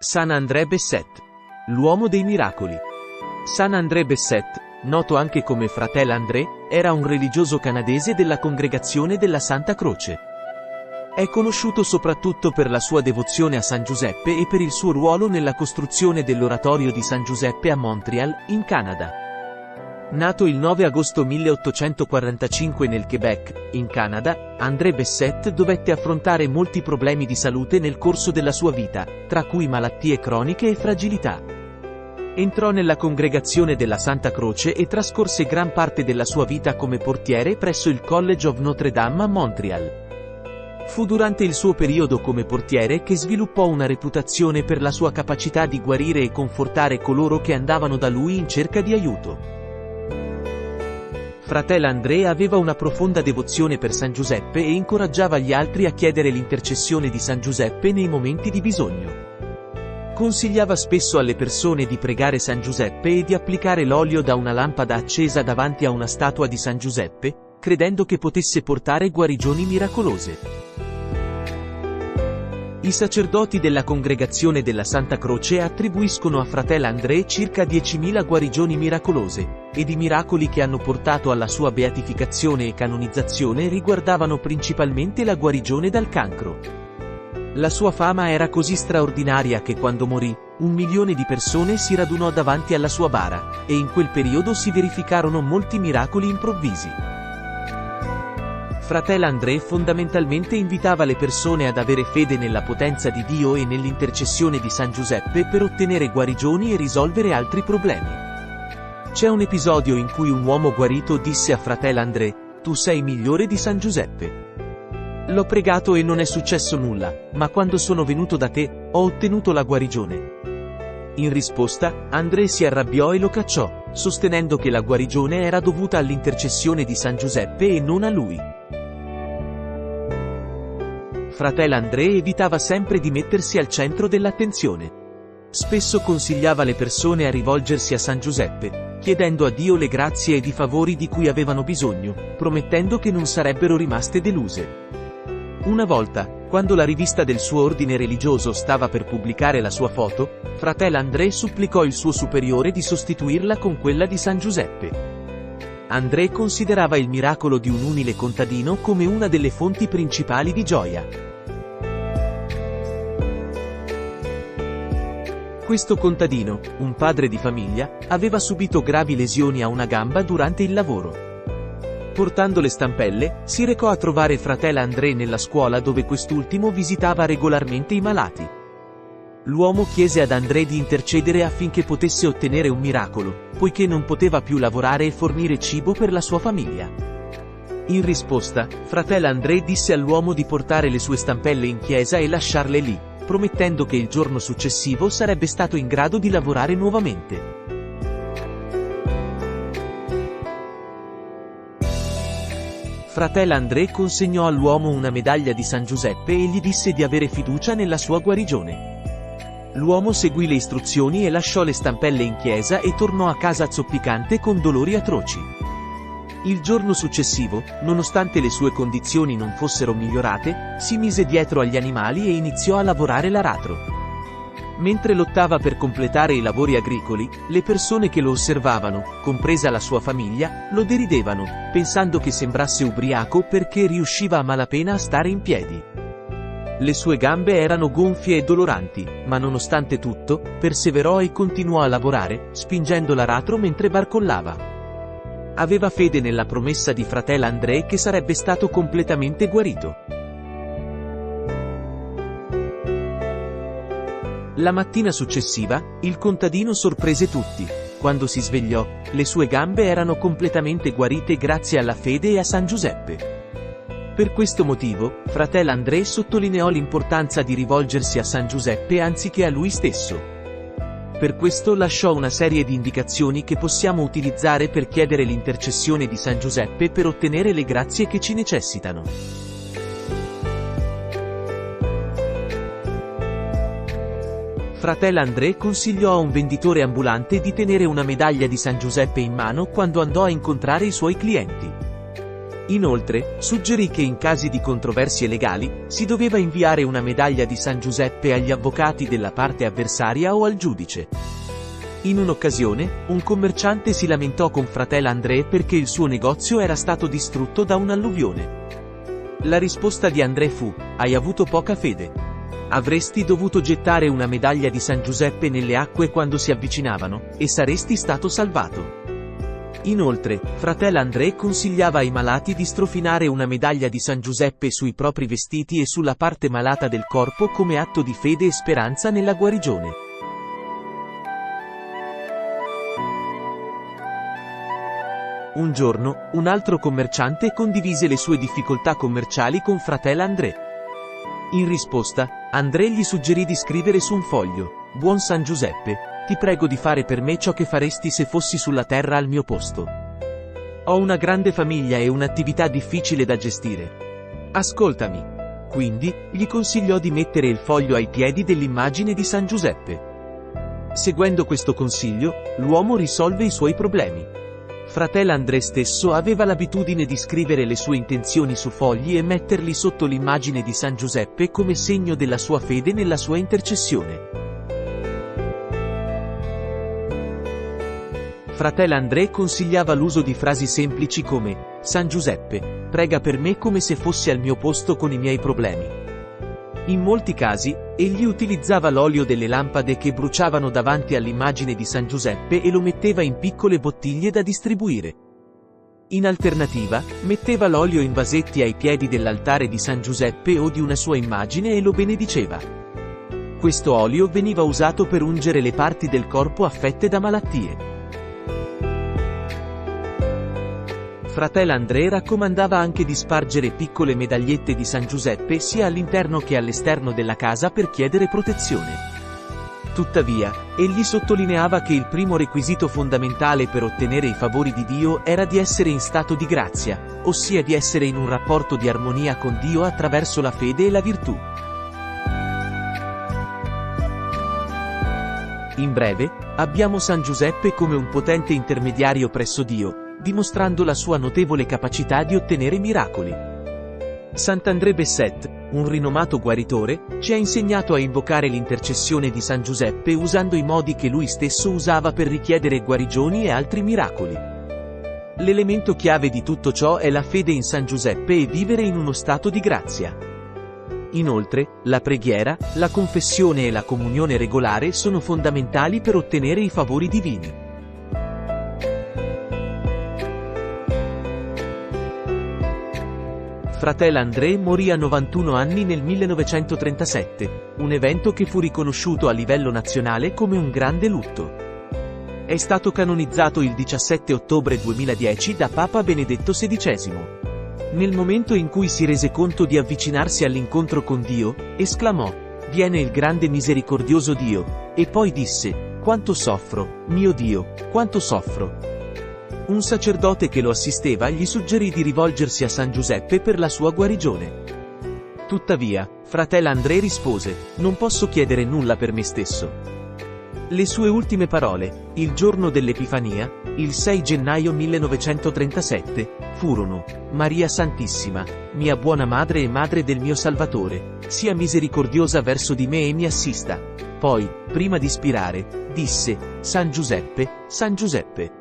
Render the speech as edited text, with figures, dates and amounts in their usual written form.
San André Bessette, l'uomo dei miracoli. San André Bessette, noto anche come Fratello André, era un religioso canadese della congregazione della Santa Croce. È conosciuto soprattutto per la sua devozione a San Giuseppe e per il suo ruolo nella costruzione dell'oratorio di San Giuseppe a Montreal, in Canada. Nato il 9 agosto 1845 nel Quebec, in Canada, André Bessette dovette affrontare molti problemi di salute nel corso della sua vita, tra cui malattie croniche e fragilità. Entrò nella congregazione della Santa Croce e trascorse gran parte della sua vita come portiere presso il College of Notre Dame a Montreal. Fu durante il suo periodo come portiere che sviluppò una reputazione per la sua capacità di guarire e confortare coloro che andavano da lui in cerca di aiuto. Fratello André aveva una profonda devozione per San Giuseppe e incoraggiava gli altri a chiedere l'intercessione di San Giuseppe nei momenti di bisogno. Consigliava spesso alle persone di pregare San Giuseppe e di applicare l'olio da una lampada accesa davanti a una statua di San Giuseppe, credendo che potesse portare guarigioni miracolose. I sacerdoti della congregazione della Santa Croce attribuiscono a Fratello André circa 10.000 guarigioni miracolose, ed i miracoli che hanno portato alla sua beatificazione e canonizzazione riguardavano principalmente la guarigione dal cancro. La sua fama era così straordinaria che quando morì, 1 milione di persone si radunò davanti alla sua bara, e in quel periodo si verificarono molti miracoli improvvisi. Fratello André fondamentalmente invitava le persone ad avere fede nella potenza di Dio e nell'intercessione di San Giuseppe per ottenere guarigioni e risolvere altri problemi. C'è un episodio in cui un uomo guarito disse a Fratello André: "Tu sei migliore di San Giuseppe. L'ho pregato e non è successo nulla, ma quando sono venuto da te, ho ottenuto la guarigione." In risposta, André si arrabbiò e lo cacciò, sostenendo che la guarigione era dovuta all'intercessione di San Giuseppe e non a lui. Fratello André evitava sempre di mettersi al centro dell'attenzione. Spesso consigliava le persone a rivolgersi a San Giuseppe, chiedendo a Dio le grazie ed i favori di cui avevano bisogno, promettendo che non sarebbero rimaste deluse. Una volta, quando la rivista del suo ordine religioso stava per pubblicare la sua foto, Fratello André supplicò il suo superiore di sostituirla con quella di San Giuseppe. André considerava il miracolo di un umile contadino come una delle fonti principali di gioia. Questo contadino, un padre di famiglia, aveva subito gravi lesioni a una gamba durante il lavoro. Portando le stampelle, si recò a trovare Fratello André nella scuola dove quest'ultimo visitava regolarmente i malati. L'uomo chiese ad André di intercedere affinché potesse ottenere un miracolo, poiché non poteva più lavorare e fornire cibo per la sua famiglia. In risposta, Fratello André disse all'uomo di portare le sue stampelle in chiesa e lasciarle lì, promettendo che il giorno successivo sarebbe stato in grado di lavorare nuovamente. Fratello André consegnò all'uomo una medaglia di San Giuseppe e gli disse di avere fiducia nella sua guarigione. L'uomo seguì le istruzioni e lasciò le stampelle in chiesa e tornò a casa zoppicante con dolori atroci. Il giorno successivo, nonostante le sue condizioni non fossero migliorate, si mise dietro agli animali e iniziò a lavorare l'aratro. Mentre lottava per completare i lavori agricoli, le persone che lo osservavano, compresa la sua famiglia, lo deridevano, pensando che sembrasse ubriaco perché riusciva a malapena a stare in piedi. Le sue gambe erano gonfie e doloranti, ma nonostante tutto, perseverò e continuò a lavorare, spingendo l'aratro mentre barcollava. Aveva fede nella promessa di Fratello André che sarebbe stato completamente guarito. La mattina successiva, il contadino sorprese tutti. Quando si svegliò, le sue gambe erano completamente guarite grazie alla fede e a San Giuseppe. Per questo motivo, Fratello André sottolineò l'importanza di rivolgersi a San Giuseppe anziché a lui stesso. Per questo lasciò una serie di indicazioni che possiamo utilizzare per chiedere l'intercessione di San Giuseppe per ottenere le grazie che ci necessitano. Fratello André consigliò a un venditore ambulante di tenere una medaglia di San Giuseppe in mano quando andò a incontrare i suoi clienti. Inoltre, suggerì che in casi di controversie legali, si doveva inviare una medaglia di San Giuseppe agli avvocati della parte avversaria o al giudice. In un'occasione, un commerciante si lamentò con fratello André perché il suo negozio era stato distrutto da un'alluvione. La risposta di André fu: "Hai avuto poca fede. Avresti dovuto gettare una medaglia di San Giuseppe nelle acque quando si avvicinavano, e saresti stato salvato." Inoltre, fratello André consigliava ai malati di strofinare una medaglia di San Giuseppe sui propri vestiti e sulla parte malata del corpo come atto di fede e speranza nella guarigione. Un giorno, un altro commerciante condivise le sue difficoltà commerciali con fratello André. In risposta, André gli suggerì di scrivere su un foglio: "Buon San Giuseppe, ti prego di fare per me ciò che faresti se fossi sulla terra al mio posto. Ho una grande famiglia e un'attività difficile da gestire. Ascoltami." Quindi, gli consigliò di mettere il foglio ai piedi dell'immagine di San Giuseppe. Seguendo questo consiglio, l'uomo risolve i suoi problemi. Fratello André stesso aveva l'abitudine di scrivere le sue intenzioni su fogli e metterli sotto l'immagine di San Giuseppe come segno della sua fede nella sua intercessione. Fratello André consigliava l'uso di frasi semplici come: "San Giuseppe, prega per me come se fossi al mio posto con i miei problemi." In molti casi, egli utilizzava l'olio delle lampade che bruciavano davanti all'immagine di San Giuseppe e lo metteva in piccole bottiglie da distribuire. In alternativa, metteva l'olio in vasetti ai piedi dell'altare di San Giuseppe o di una sua immagine e lo benediceva. Questo olio veniva usato per ungere le parti del corpo affette da malattie. Fratello André raccomandava anche di spargere piccole medagliette di San Giuseppe sia all'interno che all'esterno della casa per chiedere protezione. Tuttavia, egli sottolineava che il primo requisito fondamentale per ottenere i favori di Dio era di essere in stato di grazia, ossia di essere in un rapporto di armonia con Dio attraverso la fede e la virtù. In breve, abbiamo San Giuseppe come un potente intermediario presso Dio, dimostrando la sua notevole capacità di ottenere miracoli. Sant'André Bessette, un rinomato guaritore, ci ha insegnato a invocare l'intercessione di San Giuseppe usando i modi che lui stesso usava per richiedere guarigioni e altri miracoli. L'elemento chiave di tutto ciò è la fede in San Giuseppe e vivere in uno stato di grazia. Inoltre, la preghiera, la confessione e la comunione regolare sono fondamentali per ottenere i favori divini. Fratello André morì a 91 anni nel 1937, un evento che fu riconosciuto a livello nazionale come un grande lutto. È stato canonizzato il 17 ottobre 2010 da Papa Benedetto XVI. Nel momento in cui si rese conto di avvicinarsi all'incontro con Dio, esclamò: "Viene il grande misericordioso Dio", e poi disse: "Quanto soffro, mio Dio, quanto soffro". Un sacerdote che lo assisteva gli suggerì di rivolgersi a San Giuseppe per la sua guarigione. Tuttavia, fratello André rispose: "Non posso chiedere nulla per me stesso". Le sue ultime parole, il giorno dell'Epifania, il 6 gennaio 1937, furono: "Maria Santissima, mia buona madre e madre del mio Salvatore, sia misericordiosa verso di me e mi assista". Poi, prima di spirare, disse: "San Giuseppe, San Giuseppe".